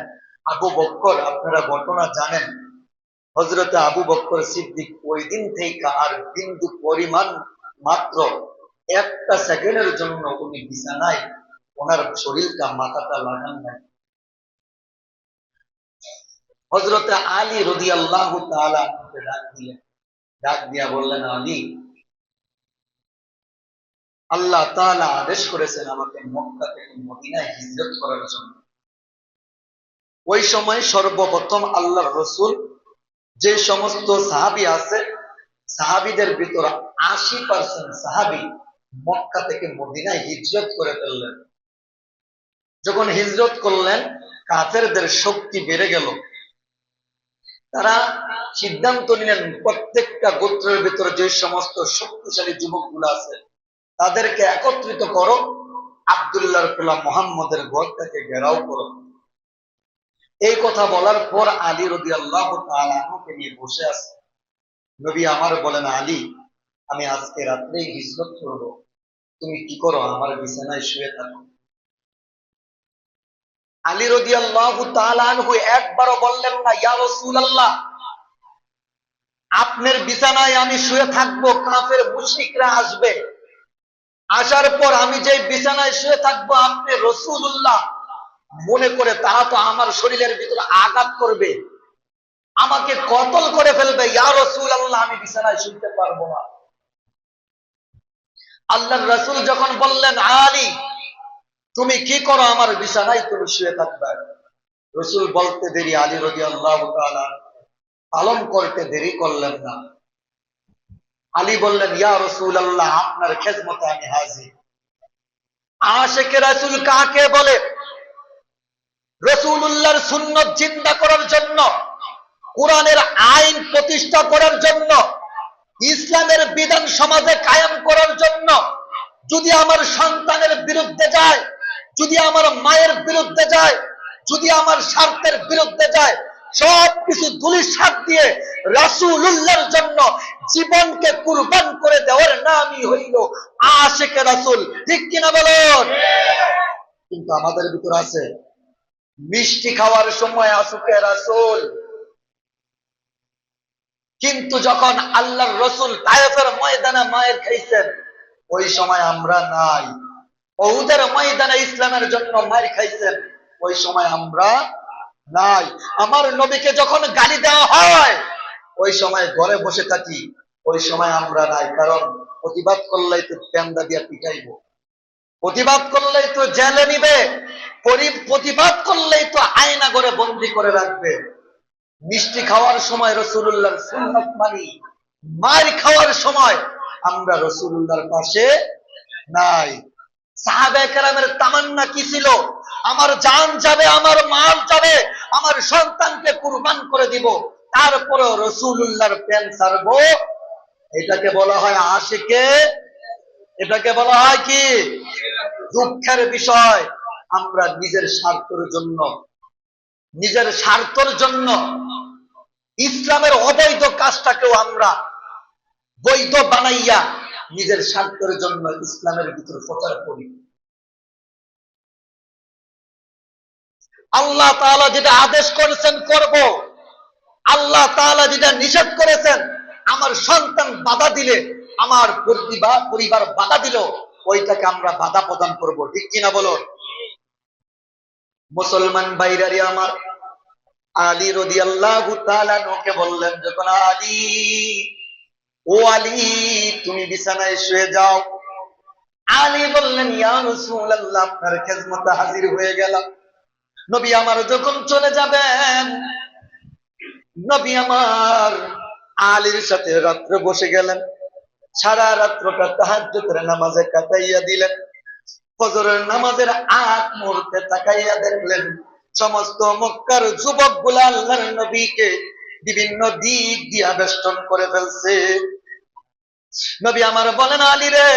আবু বকর আপনারা ঘটনা জানেন, হযরতে আবু বকর সিদ্দিক ওই দিন থেকে আর বিন্দু পরিমাণ মাত্র একটা সেকেন্ডের জন্য উনি বিছানায় ওনার শরীরটা মাথাটা লাগান নাই। হযরতে আলী রাদিয়াল্লাহু তাআলা ডাক দিলেন, ডাক দিয়া বললেন, আলী আল্লাহ তাআলা আদেশ করেছেন আমাকে মক্কা থেকে মদিনায় হিজরত করার জন্য। ওই সময় সর্বপ্রথম আল্লাহর রাসূল যে সমস্ত সাহাবী আছে, সাহাবীদের ভিতর 80% সাহাবী মক্কা থেকে মদিনায় হিজরত করে ফেললেন। যখন হিজরত করলেন কাফেরদের শক্তি বেড়ে গেল। তারা সিদ্ধান্ত নিলেন প্রত্যেকটা গোত্রের ভিতরে যে সমস্ত শক্তিশালী যুবকগুলো আছে তাদেরকে একত্রিত করো, আব্দুল্লাহর পোলা মুহাম্মদের ঘরটাকে ঘেরাও করো। এই কথা বলার পর আলী রাদিয়াল্লাহু তাআলা আনহুকে নিয়ে বসে আছে। নবী আমার বলেন, আলী আমি আজকে রাত্রেই হিজরত করব, তুমি কি করো আমার বিছানায় শুয়ে থাকো। আলী রাদিয়াল্লাহু তাআলা আনহু একবারও বললেন না, ইয়া রাসূলুল্লাহ আপনার বিছানায় আমি শুয়ে থাকবো, কাফের মুশরিকরা আসবে, আসার পর আমি যে বিছানায় শুয়ে থাকবো আপনি রাসূলুল্লাহ মনে করে তারা তো আমার শরীরের ভিতরে আঘাত করবে, আমাকে কতল করে ফেলবে, ইয়া রাসূলুল্লাহ আমি বিছানায় শুতে পারবো না। আল্লাহর রাসূল যখন বললেন, আলী তুমি কি করো আমার বিছানায় তুমি শুয়ে থাকবে, রাসূল বলতে দেরি আলী রাদিয়াল্লাহু তাআলা পালন করতে দেরি করলেন না। আলী বললেন, ইয়া রাসূলুল্লাহ আপনার খেদমতে আমি হাজির। আশিকে রাসূল কাকে বলে? রাসূলুল্লাহর সুন্নাত জিন্দা করার জন্য, কোরআনের আইন প্রতিষ্ঠা করার জন্য, ইসলামের বিধান সমাজে কায়েম করার জন্য যদি আমার সন্তানের বিরুদ্ধে যায়, যদি আমার মায়ের বিরুদ্ধে যায়, যদি আমার স্বার্থের বিরুদ্ধে যায়, সবকিছু ধুলিসাৎ দিয়ে রাসূলুল্লাহর জন্য জীবনকে কুরবান করে দেওয়ার নামই হইল আশিকে রাসূল। ঠিক কিনা বলুন? কিন্তু আমাদের ভিতর আছে মিষ্টি খাওয়ার সময় আশিকে রাসূল, কিন্তু যখন আল্লাহর রসুল তায়েফের ময়দানে মায়ের খাইছেন ওই সময় আমরা নাই। উহুদের ময়দানে ইসলামের জন্য মায়ের খাইছেন ওই সময় আমরা নাই। আমার নবীকে যখন গালি দেওয়া হয় ওই সময় ঘরে বসে থাকি, ওই সময় আমরা নাই। কারণ প্রতিবাদ করলেই তো পেন্দা দিয়া পিটাইব, প্রতিবাদ করলেই তো জেলে নিবে, প্রতিবাদ করলেই তো আয়না করে বন্দি করে রাখবে। মিষ্টি খাওয়ার সময় রাসূলুল্লাহর সুন্নাত মানি, মার খাওয়ার সময় আমরা রাসূলুল্লাহর পাশে নাই। সাহাবায়ে কেরামের তামান্না কি ছিল? আমার জান যাবে, আমার মাল যাবে, আমার সন্তানকে কুরবান করে দিব, তারপরেও রাসূলুল্লাহর প্রেম ছাড়বো। এটাকে বলা হয় আশিকে, এটাকে বলা হয় কি? দুঃখের বিষয় আমরা নিজের স্বার্থের জন্য, নিজের স্বার্থের জন্য ইসলামের অবৈধ কাজটাকেও আমরা বৈধ বানাইয়া নিজের স্বার্থের জন্য ইসলামের ভিতর প্রচার করি। আল্লাহ তাআলা যেটা আদেশ করেছেন করব, আল্লাহ তাআলা যেটা নিষেধ করেছেন, আমার সন্তান বাধা দিলে, আমার পরিবার বাধা দিল, ওইটাকে আমরা বাধা প্রদান করব। ঠিক কিনা বলুন? মুসলমান ভাইরারি আমার, আলী রাদিয়াল্লাহু তাআলা নকে বললেন যখন, আলী, ও আলী, তুমি বিছানায় শুয়ে যাও। আলী বললেন, ইয়া রাসূলুল্লাহ, আপনার খেদমতে হাজির হয়ে গেলাম। নবী আমার যখন চলে যাবেন, নবী আমার আলীর সাথে রাত্রে বসে গেলেন, সারা রাত্রটা তাহাজ্জুদের নামাজে কাটাইয়া দিলেন। ফজরের নামাজের আগ মুহূর্তে তাকাইয়া দেখলেন সমস্ত মক্কার যুবক গুলা আল্লাহর নবীকে বিভিন্ন দিক দিয়া বেষ্টন করে ফেলছে। নবী আমার বলেন, আলী রে,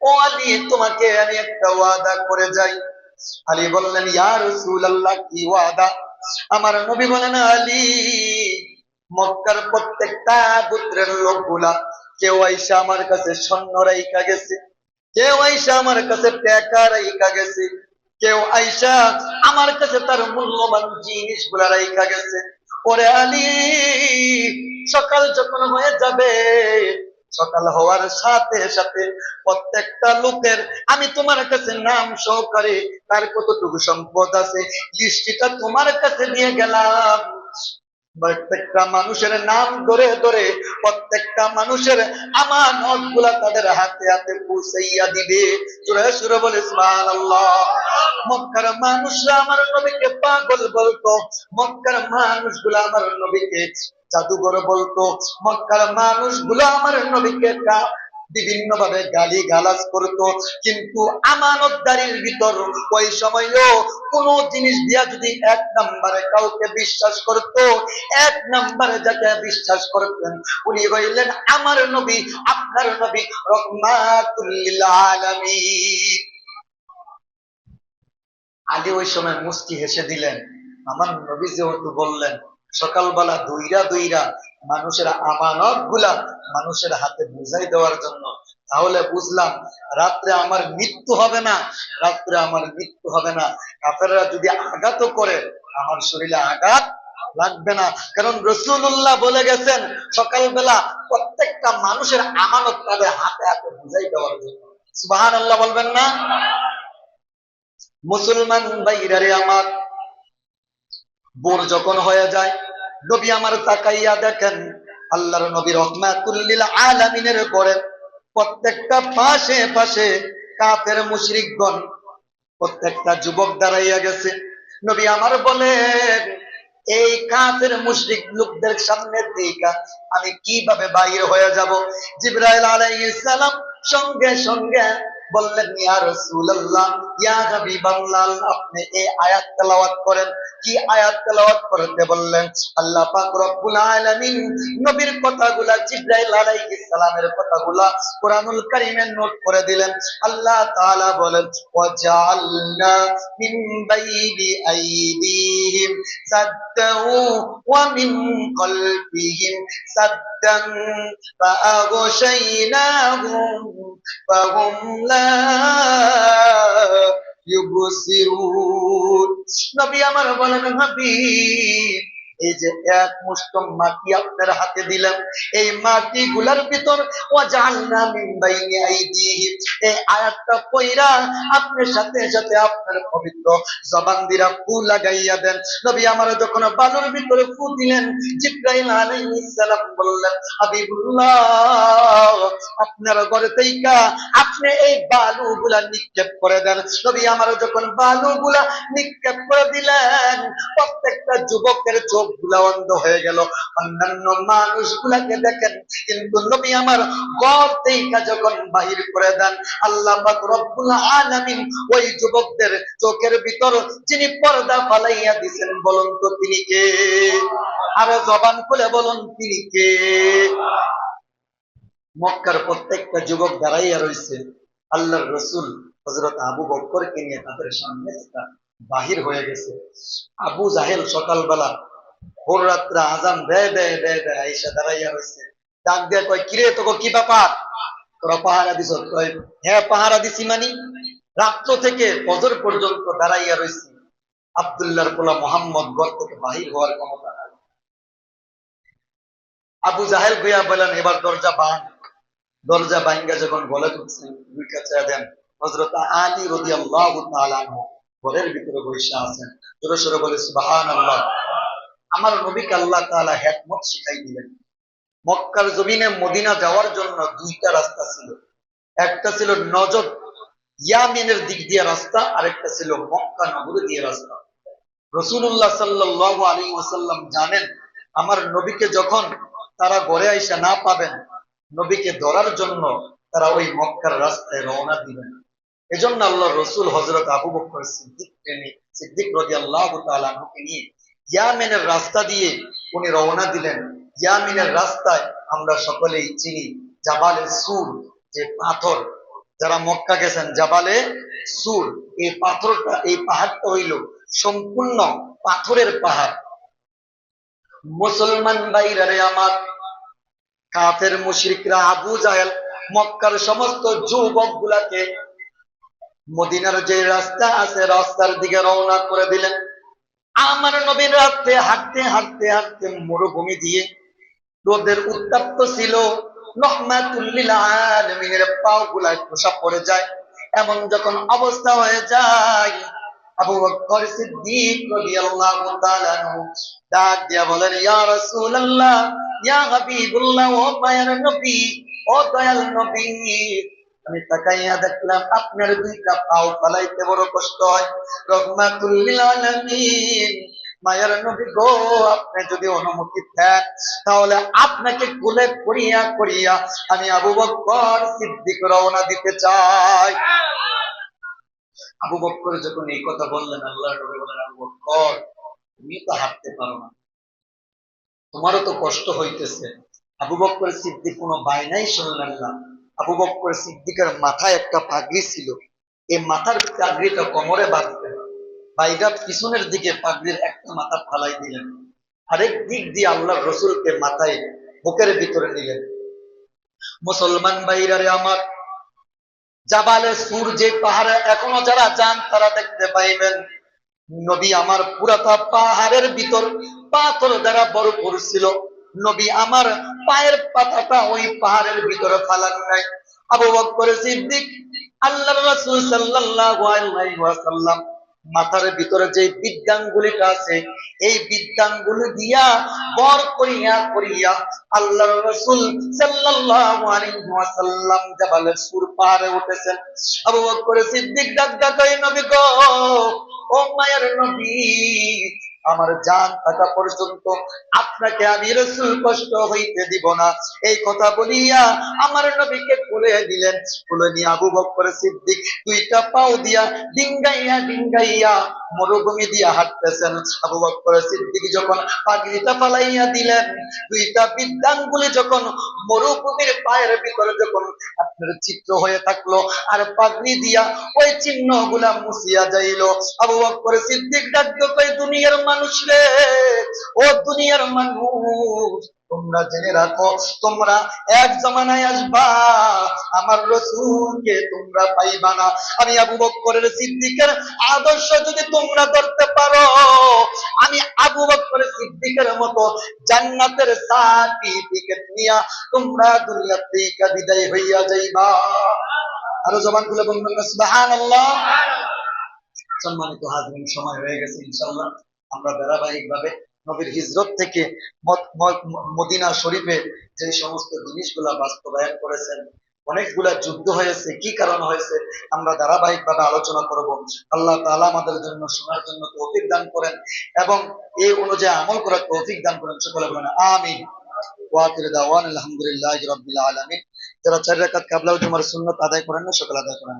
ও আলী, তোমাকে আমি একটা ওয়াদা করে যাই। আলী বললেন, ইয়া রাসূলুল্লাহ, কি ওয়াদা? আমার নবী বলেন, আলী, মক্কার প্রত্যেকটা গোত্রের লোকগুলা কেউ আইসা আমার কাছে স্বর্ণ রাইখা গেছে, কেউ আইসা আমার কাছে টাকা রাইখা গেছে, কেউ আইসা আমার কাছে তার মূল্যবান জিনিসগুলা রাইখা গেছে। ওরে আলী, সকাল যখন হয়ে যাবে, সকাল হওয়ার সাথে সাথে প্রত্যেকটা লোকের আমি তোমার কাছে নাম সহকারে তার কতটুকু সম্পদ আছে লিস্টিটা তোমার কাছে দিয়ে গেলাম। প্রত্যেকটা মানুষের নাম ধরে ধরে প্রত্যেকটা মানুষের আমানত গুলা তাদের হাতে হাতে পৌঁছাইয়া দিবে। জোরে সুরে বলে সুবহানাল্লাহ। মক্কার মানুষরা আমার নবীকে পাগল বলতো, মক্কার মানুষগুলো আমার নবীকে জাদুঘর বলতো, মক্কার মানুষগুলো আমার নবীকে বিভিন্ন ভাবে গালি গালাজ করতো। কিন্তু আমানতদারির ভিতর ওই সময়ও কোন জিনিস দিয়া যদি এক নম্বরে কাউকে বিশ্বাস করত, এক নম্বরে যাকে বিশ্বাস করতেন উনি হইলেন আমার নবী, আপনার নবী, রাহমাতুল লিল আলামিন। আলী ওই সময় মুস্কি হেসে দিলেন। আমার নবী যেহেতু বললেন সকালবেলা দুইরা দুইরা মানুষের আমানত গুলা মানুষের হাতে বুঝাই দেওয়ার জন্য, তাহলে বুঝলাম রাত্রে আমার মৃত্যু হবে না, রাত্রে আমার মৃত্যু হবে না। কাফেররা যদি আঘাতও করে আমার শরীরে আঘাত লাগবে না, কারণ রাসূলুল্লাহ বলে গেছেন সকালবেলা প্রত্যেকটা মানুষের আমানত তাদের হাতে হাতে বুঝাই দেওয়ার জন্য। সুবহানাল্লাহ বলবেন না? মুসলমান ভাইরারে আমার, ভোর যখন হয়ে যায় নবী আমার তাকাইয়া দেখেন আল্লাহর নবী রাহমাতুল লিল আলামিনের ঘরে প্রত্যেকটা পাশে পাশে কাফের মুশরিকগণ প্রত্যেকটা যুবক দাঁড়াইয়া গেছে। নবী আমার বলেন, এই কাফের মুশরিক লোকদের সামনে থেকে আমি কিভাবে বাইরে হয়ে যাব? জিবরাইল আলাইহিস সালাম সঙ্গে সঙ্গে বললেন ইয়া রাসূলুল্লাহ, ইয়া হাবিবাল্লাহ, আপনি এই আয়াত তেলাওয়াত করেন। কি আয়াত তেলাওয়াত করতে বললেন? আল্লাহ পাক রব্বুল আলামিন নবীর কথাগুলা, জিবরাইল আলাইহিস সালামের কথাগুলা কোরআনুল কারীমে নোট করে দিলেন। আল্লাহ তাআলা বলেন ওয়াজআলনা মিন বাইনি আইদিহিম সাদ্দাউ ওয়া মিন কলবিহিম সাদ্দান ফাআগশাইনাহুম ফাহুম লা ইউবসিরুন। নবী আমার বলেন, হাবিব, এই যে এক মুষ্ঠ মাটি আপনার হাতে দিলাম, এই মাটি গুলার ভিতর ওয়াজআলনা মিন বাইনি আইদিহিম, এই আয়াতটা পয়রা আপনার সাথে সাথে আপনার পবিত্র জবান দিয়া ফু লাগাইয়া দেন। নবী আমার যখন বালুর ভিতরে ফু দিলেন, জিবরাইল আলাইহিস সালাম বললেন, হাবিবুল্লাহ, আপনার ঘরে থেকে আপনি এই বালুগুলা নিক্ষেপ করে দেন। নবী আমার যখন বালুগুলা নিক্ষেপ করে দিলেন, প্রত্যেকটা যুবকের চোখ গুলা অন্ধ হয়ে গেল। অন্যান্য মানুষগুলাকে দেখেন, কিন্তু নবী আমার ঘর থেকে যখন বাহির করে দেন, আল্লাহ পাক রব্বুল আলামিন ওই যুবকদের চোখের ভিতর যিনি পর্দা ফালাইয়া দিয়েছেন, বলুন তো তিনি কে? আরো জবান খুলে বলুন তিনি কে? মক্কার প্রত্যেকটা যুবক দাঁড়াইয়া রয়েছে। আল্লাহর রাসূল হযরত আবু বকরকে নিয়ে তাদের সামনে বাহির হয়ে গেছে। আবু জাহেল সকালবেলা ভোর রাত্রে আজান দেয় দেয় দেয় দেয় আইসা দাঁড়াইয়া রয়েছে। ডাক দিয়ে কয়, কিরে তোকে কি ব্যাপার, তোরা পাহারা দিছ? কয়, হ্যাঁ পাহারা দিছি। মানি রাত্র থেকে ফজর পর্যন্ত দাঁড়াইয়া রয়েছি। আব্দুল্লাহর পোলা মোহাম্মদ ঘর থেকে বাহির হওয়ার ক্ষমতা নাই। আবু জাহেল গিয়া বলেন, এবার দরজা বাঁধ। দরজা বাইঙ্গা যখন গলে ঢুকছেন, দুই কাছে দেন, হযরত আলী রাদিয়াল্লাহু তাআলা আনহু ঘরের ভিতরে বসে আছেন। জোরে সোরে বলে সুবহানাল্লাহ। আমার নবীকে আল্লাহ তাআলা হিকমত শিখাই দিলেন। মক্কার জমিনে মদিনা যাওয়ার জন্য দুইটা রাস্তা ছিল। একটা ছিল নজদ ইয়ামিনের দিক দিয়ে রাস্তা, আর একটা ছিল মক্কা নগরী দিয়ে রাস্তা। রাসূলুল্লাহ সাল্লাল্লাহু আলাইহি ওয়াসাল্লাম জানেন, আমার নবীকে যখন তারা ঘরে আইসা না পাবেন, নবীকে ধরার জন্য তারা ওই মক্কার রাস্তায় রওনা দিবেন। এজন্য আল্লাহর রাসূল হযরত আবু বকর সিদ্দিক রাদিয়াল্লাহু তাআলা আনহুকে নিয়ে ইয়ামেনের রাস্তা দিয়ে উনি রওনা দিলেন। ইয়ামেনের রাস্তায় আমরা সকলেই চিনি জাবালে সুর, যে পাথর। যারা মক্কা গেছেন, জাবালে সুর, এই পাথরটা, এই পাহাড়টা হইল সম্পূর্ণ পাথরের পাহাড়। মুসলমান ভাইরা রে আমার, কাফের মুশরিকরা আবু জাহেল মক্কার সমস্ত যুবক গুলাকে মদিনার যে রাস্তা আছে রাস্তার দিকে রওনা করে দিলেন। আমার নবীর রাস্তায় হাঁটতে হাঁটতে হাঁটতে মরুভূমি দিয়ে, রোদের উত্তপ্ত ছিল, রহমাতুল লিল আলামিনের পাও গুলায় খোসা পড়ে যায়। এমন যখন অবস্থা হয়ে যায়, আবু বকর সিদ্দিক রাদিয়াল্লাহু তাআলা আনহু ডাক দিয়া বলেন, ইয়া রাসূলুল্লাহ, ইয়া হাবিবুল্লাহ, ও মায়ের নবী, ও দয়াল নবী, আমি তাকাইয়া দেখলাম আপনার দুইটা পাও ফালাইতে বড় কষ্ট হয়। রহমাতুল লিল আলামিন, মায়ের নবী গো, আপনি যদি অনুমতি দেন তাহলে আপনাকে কোলে করিয়া করিয়া আমি আবু বকর সিদ্দিক রওনা দিতে চাই। আবু বকর যখন এই কথা বললেন, আল্লাহর নবী বলেন, আবু বকর, তুমি তো হাঁটতে পারো না, তোমারও তো কষ্ট হইতেছে। আবু বকর সিদ্দিক কোনো বায়নাই শুনলেন না। আবু বকর সিদ্দিকের মাথায় একটা পাগড়ি ছিল, এই মাথার পাগড়িটা কোমরে বাঁধতেন, বাইরা পিছনের দিকে পাগড়ির একটা মাথা ফালাই দিলেন, আরেক দিক দিয়ে আল্লাহর রাসূলকে মাথায় বুকের ভিতরে নিলেন। মুসলমান ভাইরারে আমার, জাবালে সুর, যে পাহাড়ে এখনো যারা যান তারা দেখতে পাইবেন, নবী আমার পুরাটা পাহাড়ের ভিতর পাথর দ্বারা ভরপুর ছিল। নবী আমার পায়ের পাতাটা ওই পাহাড়ের ভিতরে ফালান নাই। আবু বকর সিদ্দিক আল্লাহর রাসূল সাল্লাল্লাহু আলাইহি ওয়াসাল্লাম মাথার ভিতরে যে বিদ্যাঙ্গুলিটা আছে, এই বিদ্যাঙ্গুলি দিয়া বর করিয়া করিয়া আল্লাহর রাসূল সাল্লাল্লাহু আলাইহি ওয়াসাল্লাম জাবালের সুর পাহাড়ে উঠেছেন। আবু বকর সিদ্দিক ডাক ডাক, নবী গো, ও মায়ের নবী, আমার জান থাকা পর্যন্ত আপনাকে আমি রাসূল কষ্ট হইতে দিব না। এই কথা বলিয়া আমার নবীকে কোলে দিলেন। কোলে নিয়ে আবু বকর সিদ্দিক দুইটা পাও দিয়া ডিঙ্গাইয়া ডিঙ্গাইয়া মরুভূমি দিয়া হাঁটতেছেন। আবু বকর সিদ্দিক যখন পাগড়িটা ফালাইয়া দিলেন, দুইটা বিদ্যাঙ্গুলি যখন মরুভূমির পায়ের ভিতরে যখন আপনার চিত্র হয়ে থাকলো, আর পাগড়ি দিয়া ওই চিহ্ন গুলা মুছিয়া যাইল, আবু বকর সিদ্দিক ডাক দিয়ে কই, দুনিয়ার মানুষ রে, ও দুনিয়ার মানুষ, তোমরা জেনে রাখো, তোমরা এক জমানায় আসবা, আমার রাসূলকে তোমরা পাইবা না। আমি আবু বকরের সিদ্দিকের আদর্শ যদি তোমরা ধরতে পারো, আমি আবু বকর সিদ্দিকের মতো জান্নাতের সার্টিফিকেট নিয়া তোমরা দুনিয়া থেকে বিদায় হইয়া যাইবা। আরো জবান খুলে বলবেন না সুবহানাল্লাহ। সম্মানিত হাজরিন, সময় হয়ে গেছে, ইনশাআল্লাহ আমরা ধারাবাহিক ভাবে নবীর হিজরত থেকে মদিনা শরীফে যে সমস্ত জিনিসগুলা বাস্তবায়ন করেছেন, অনেকগুলা যুদ্ধ হয়েছে, কি কারণ হয়েছে, আমরা ধারাবাহিক ভাবে আলোচনা করব। আল্লাহ তাআলা আমাদের জন্য শোনার জন্য তৌফিক দান করেন এবং এই অনুযায়ী আমল করার তৌফিক দান করেন। সকলে বলেন আমিন। ওয়া আখিরু দাওয়ানা আলহামদুলিল্লাহি রাব্বিল আলামিন। যারা 4 রাকাত কিবলা ও জুমার সুন্নাত আদায় করেন না, সকলে আদায় করেন।